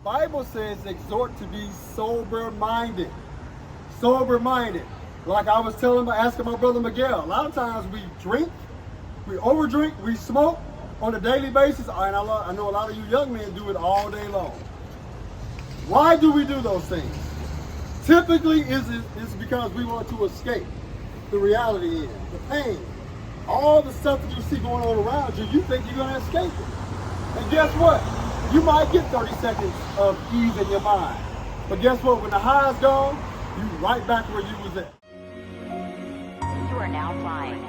Bible says exhort to be sober-minded. Sober-minded. Like I was asking my brother Miguel, a lot of times we drink, we overdrink, we smoke on a daily basis, and I know a lot of you young men do it all day long. Why do we do those things? Typically, it's because we want to escape the reality in, the pain. All the stuff that you see going on around you, you think you're going to escape it. And guess what? You might get 30 seconds of ease in your mind. But guess what? When the high's gone, you right back where you was at. You are now flying.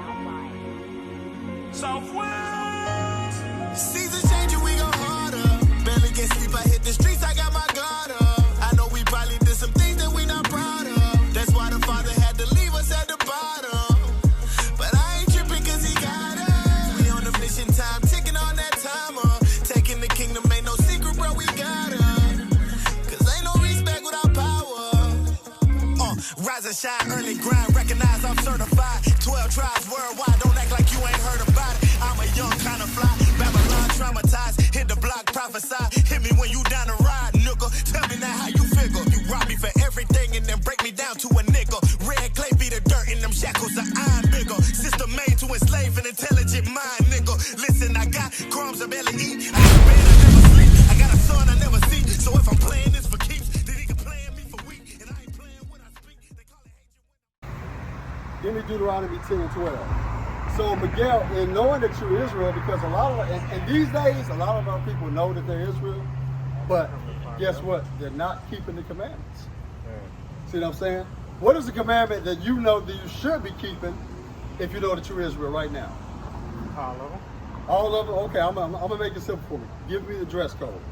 Southwest. Seasons changing, we go harder. Barely get sleep, I hit the streets, I got my guard up. I know we probably did some things that we not proud of. That's why the Father had to leave us at the bottom. But I ain't tripping cause he got us. We on a mission, time ticking on that timer. Taking the kingdom ain't no secret, bro, we got us. Cause ain't no respect without power. Rise and shine, early grind, recognize I'm certified. 12 tribes worldwide, don't act like you ain't heard about it. I'm a young kind of fly, Babylon traumatized. Hit the block, prophesy. Hit me when you down the ride, nigga. Tell me now how you figure. You rob me for everything and then break me down to a nickel. Red clay be the dirt and them shackles are iron bigger. System made to enslave an intelligent mind, nigga. Listen, I got crumbs I barely eat. I got bed, I never sleep. I got a son I never see. So if I'm playing this for keeps, then he can play me for weak. And I ain't playing when I speak. They call it hate. Give me Deuteronomy 10 and 12. So Miguel, in knowing that you're Israel, because a lot of, and these days, a lot of our people know that they're Israel, but guess what? They're not keeping the commandments. See what I'm saying? What is the commandment that you know that you should be keeping if you know that you're Israel right now? All of them. All of them? Okay, I'm gonna make it simple for me. Give me the dress code.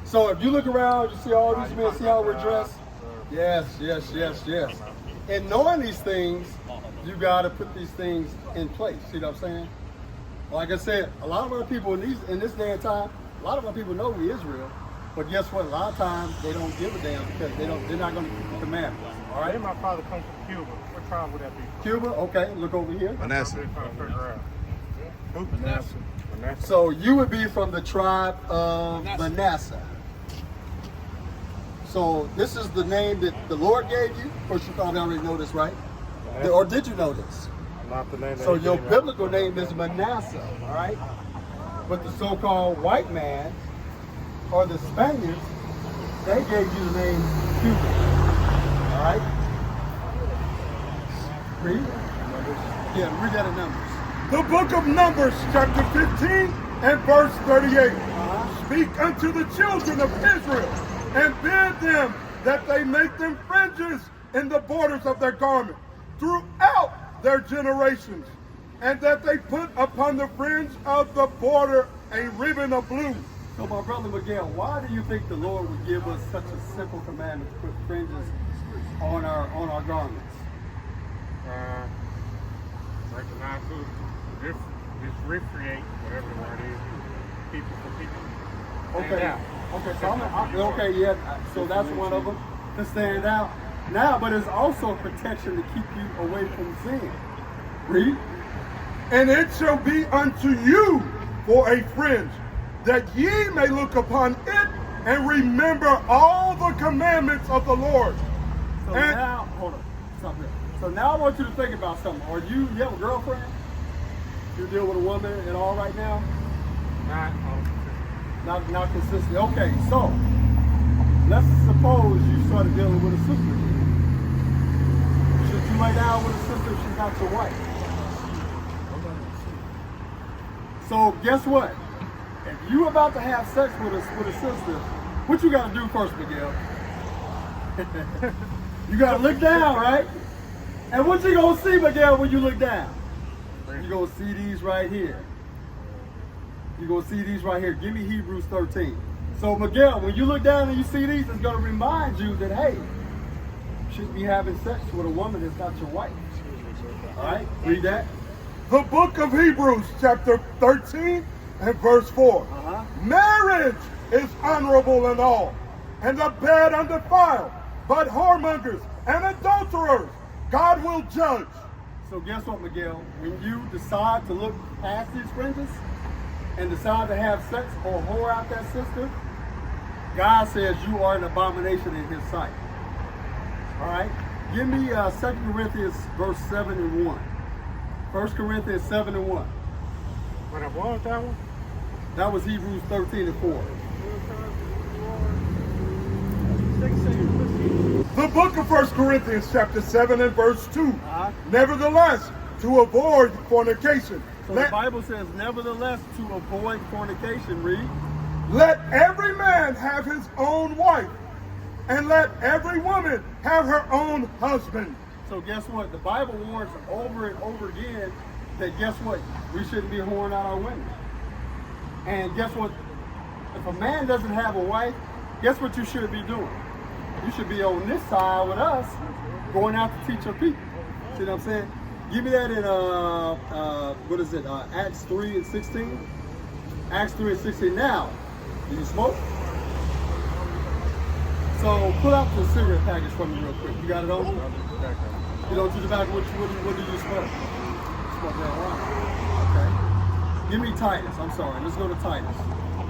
So if you look around, you see all these men, see how we're dressed? Yes. And knowing these things, you got to put these things in place. See what I'm saying? Like I said, a lot of our people in this day and time, a lot of our people know we Israel, but guess what? A lot of times they don't give a damn because they're not going to keep the commandments. All right. My father comes from Cuba. What tribe would that be? Cuba. Okay. Look over here. Manasseh. Manasseh. So you would be from the tribe of Manasseh. So this is the name that the Lord gave you. Of course, you probably already know this, right? Or did you know this? Not the name. So your biblical name is Manasseh, all right? But the so-called white man, or the Spaniards, they gave you the name Cuba, all right? Read? Yeah, read that in Numbers. The book of Numbers, chapter 15 and verse 38. Speak unto the children of Israel, and bid them that they make them fringes in the borders of their garment throughout their generations, and that they put upon the fringe of the border a ribbon of blue. So my brother Miguel, why do you think the Lord would give us such a simple commandment to put fringes on our garments? Recognize who differentiate, whatever the word is, people for people. Okay. So that's one of them, to stand out. Now, but it's also protection to keep you away from sin. Read. And it shall be unto you for a fringe, that ye may look upon it and remember all the commandments of the Lord. So now, hold on, stop there. So now I want you to think about something. You have a girlfriend? You deal with a woman at all right now? Not consistently. Okay, so let's suppose you started dealing with a sister. Should you lay down with a sister if she's not your wife? So guess what? If you about to have sex with a sister, what you got to do first, Miguel? You got to look down, right? And what you gonna see, Miguel, when you look down? You gonna see these right here. You're going to see these right here. Give me Hebrews 13. So, Miguel, when you look down and you see these, it's going to remind you that, hey, you shouldn't be having sex with a woman that's not your wife. All right? Read that. The book of Hebrews, chapter 13 and verse 4. Marriage is honorable in all, and the bed undefiled, but whoremongers and adulterers God will judge. So guess what, Miguel? When you decide to look past these fringes and decide to have sex or whore out that sister, God says you are an abomination in his sight. All right? Give me 2 Corinthians verse 7 and 1. 1 Corinthians 7 and 1. What I want that one? That was Hebrews 13 and 4. The book of 1 Corinthians chapter 7 and verse 2. Uh-huh. Nevertheless, to avoid fornication. So the Bible says, nevertheless, to avoid fornication, read. Let every man have his own wife, and let every woman have her own husband. So guess what? The Bible warns over and over again that guess what? We shouldn't be whoring out our women. And guess what? If a man doesn't have a wife, guess what you should be doing? You should be on this side with us, going out to teach our people. See what I'm saying? Give me that in Acts 3 and 16. Acts 3 and 16. Now, do you smoke? So pull out the cigarette package for me real quick. You got it on? You don't do the back. What do you smoke? Smoke marijuana. Okay. Give me Titus. I'm sorry. Let's go to Titus.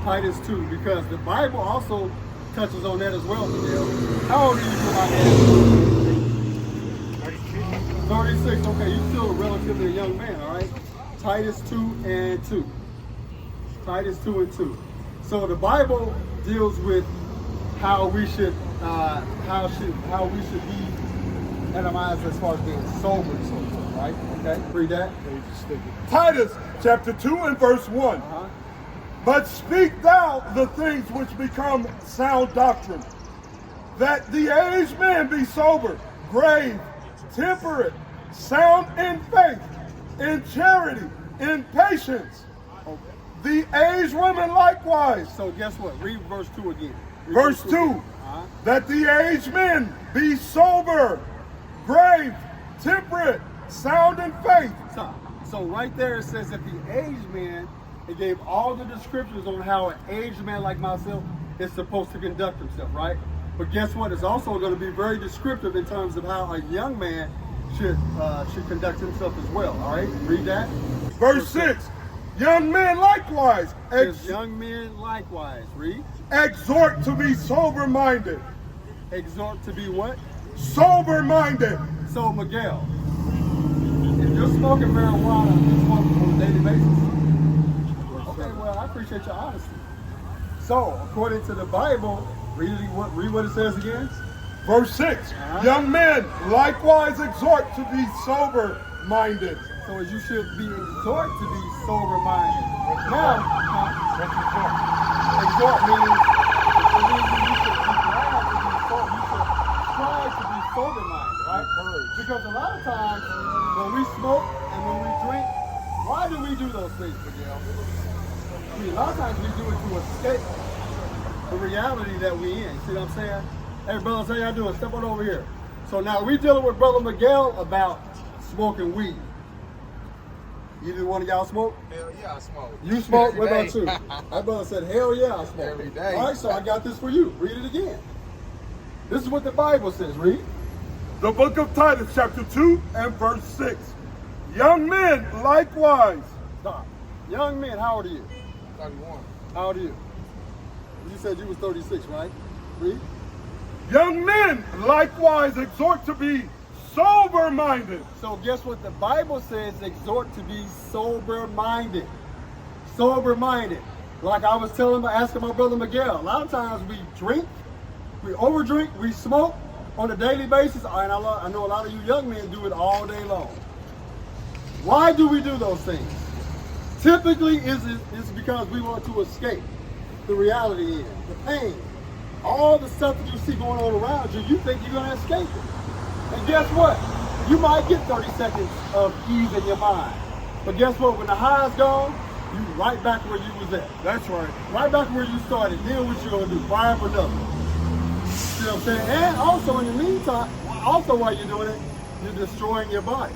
Titus 2, because the Bible also touches on that as well, Miguel. How old are you, my man? 36. Okay, you're still a relatively young man, all right? Titus 2 and 2. Titus 2 and 2. So the Bible deals with how we should be etemized as far as being sober, so to speak, right? Okay, read that. Titus chapter 2 and verse 1. Uh-huh. But speak thou the things which become sound doctrine, that the aged man be sober, grave, temperate, sound in faith, in charity, in patience. Okay. The aged woman likewise. So guess what? Read verse 2 again. Read Verse 2, again. Uh-huh. that the aged men be sober, grave, temperate, sound in faith. So right there it says that the aged man, it gave all the descriptions on how an aged man like myself is supposed to conduct himself, right? But guess what? It's also going to be very descriptive in terms of how a young man should conduct himself as well. All right, read that. Verse 6, young men likewise. Young men likewise. Read. Exhort to be sober-minded. Exhort to be what? Sober-minded. So Miguel, if you're smoking marijuana, you're smoking on a daily basis. Okay, well, I appreciate your honesty. So, according to the Bible, read what it says again. Verse 6, young men likewise exhort to be sober-minded. So you should be exhort to be sober-minded. Now, exhort means you should be glad to be sober. You should try to be sober-minded, right? Because a lot of times, when we smoke and when we drink, why do we do those things, Miguel? I mean, a lot of times we do it to escape the reality that we in. See what I'm saying? Hey, brothers, how y'all doing? Step on over here. So now we dealing with Brother Miguel about smoking weed. Either one of y'all smoke? Hell yeah, I smoke. You smoke? What Every about you? My brother said, hell yeah, I smoke. Every day. All right, so I got this for you. Read it again. This is what the Bible says. Read. The book of Titus chapter 2 and verse 6. Young men likewise. Stop. Young men, how old are you? 31. How old are you? You said you was 36, right? Read. Young men likewise exhort to be sober-minded. So guess what the Bible says? Exhort to be sober-minded. Sober-minded. Like I was asking my brother Miguel, a lot of times we drink, we overdrink, we smoke on a daily basis, and I know a lot of you young men do it all day long. Why do we do those things? Typically, it's because we want to escape the reality in, the pain. All the stuff that you see going on around you, you think you're going to escape it. And guess what? You might get 30 seconds of ease in your mind. But guess what? When the high's gone, you right back where you was at. That's right. Right back where you started. Then what you going to do? Fire up another. See what I'm saying? And also in the meantime, also while you're doing it, you're destroying your body.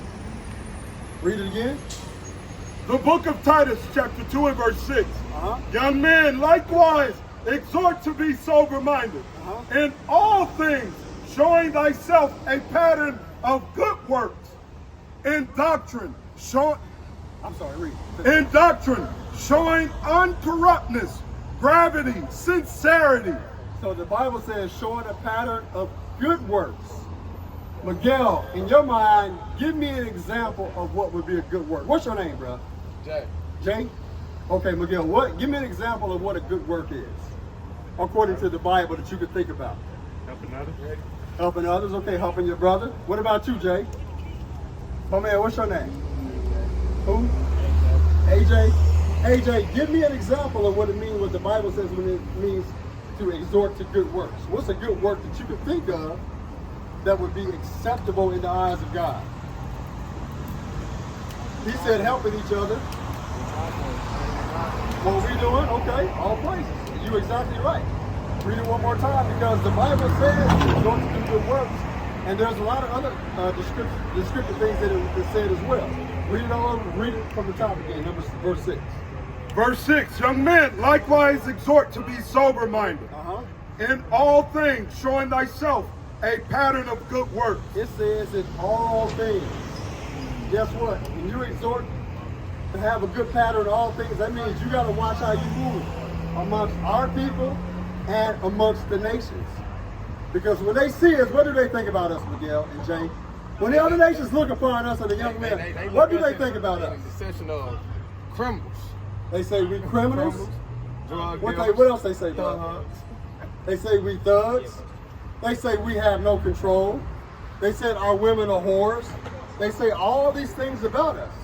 Read it again. The book of Titus chapter 2 and verse 6. Uh-huh. Young men likewise exhort to be sober-minded. Uh-huh. In all things, showing thyself a pattern of good works. In doctrine, showing uncorruptness, gravity, sincerity. because the Bible says showing a pattern of good works. Miguel, in your mind, give me an example of what would be a good work. What's your name, bro? Jay. Jay? Okay, Miguel, give me an example of what a good work is, according to the Bible that you could think about. Helping others. Helping others, okay, helping your brother. What about you, Jay? My man, what's your name? Who? AJ? AJ, give me an example of what it means, what the Bible says when it means to exhort to good works. What's a good work that you could think of that would be acceptable in the eyes of God? He said helping each other. What we doing? Okay, all praises. You're exactly right. Read it one more time, because the Bible says to exhort to do good works, and there's a lot of other descriptive things that it said as well. Read it all over, read it from the top again, verse 6. Verse 6, young men, likewise exhort to be sober-minded. In all things, showing thyself a pattern of good works. It says in all things. Guess what? When you exhort to have a good pattern in all things, that means you got to watch how you move amongst our people and amongst the nations. Because when they see us, what do they think about us, Miguel and Jay? When the other nations look upon us and the young men, what do they think about us? The session of criminals. They say we criminals. Drug What dealers, else they say about us? thugs. They say we thugs. They say we have no control. They said our women are whores. They say all these things about us.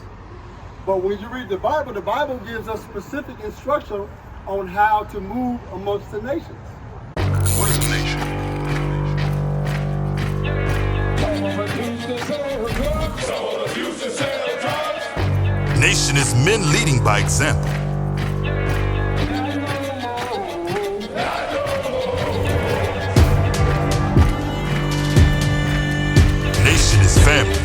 But when you read the Bible gives us specific instruction on how to move amongst the nations. What is a nation? Nation is men leading by example. Nation is family.